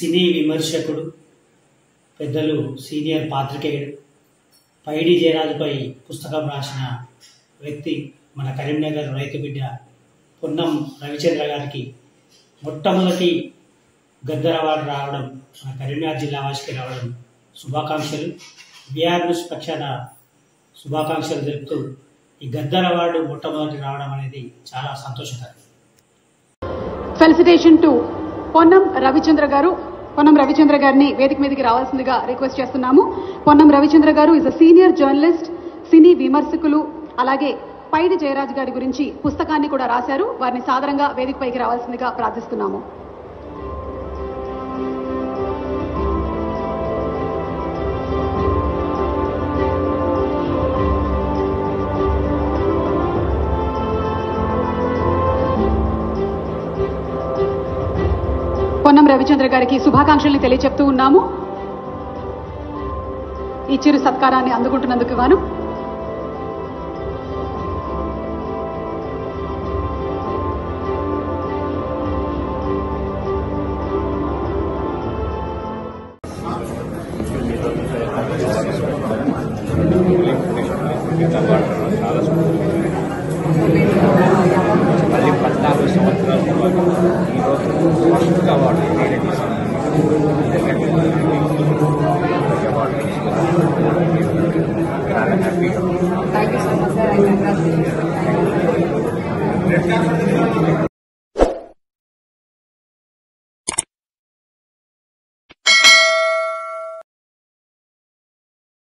సినీ విమర్శకుడు, పెద్దలు సీనియర్ పాత్రికేయుడు, పైడి జయరాజుపై పుస్తకం రాసిన వ్యక్తి మన కరీంనగర్ రైతు బిడ్డ పొన్నం రవిచంద్ర గారికి మొట్టమొదటి గద్దర్ అవార్డు రావడం, మన కరీంనగర్ జిల్లా వాసికి రావడం శుభాకాంక్షలు. బీఆర్ న్యూస్ పక్షాన శుభాకాంక్షలు తెలుపుతూ ఈ గద్దర్ అవార్డు మొట్టమొదటి రావడం అనేది చాలా సంతోషకరం. ఫెలిసిటేషన్ టు పొన్నం రవిచంద్ర గారు. పొన్నం రవిచంద్ర గారిని వేదిక మీదకి రావాల్సిందిగా రిక్వెస్ట్ చేస్తున్నాము. పొన్నం రవిచంద్ర గారు ఇస్ అ సీనియర్ జర్నలిస్ట్, సినీ విమర్శకులు, అలాగే పైడి జయరాజ్ గారి గురించి పుస్తకాన్ని కూడా రాశారు. వారిని సాదరంగా వేదికపైకి రావాల్సిందిగా ప్రార్థిస్తున్నాము. పొన్నం రవిచంద్ర గారికి శుభాకాంక్షల్ని తెలియజెప్తూ ఉన్నాము. ఈ చిరు సత్కారాన్ని అందుకుంటున్నందుకు గాను మళ్ళీ 14 సంవత్సరాల తర్వాత ఈరోజు first award Thank you so much, sir. I congratulate you.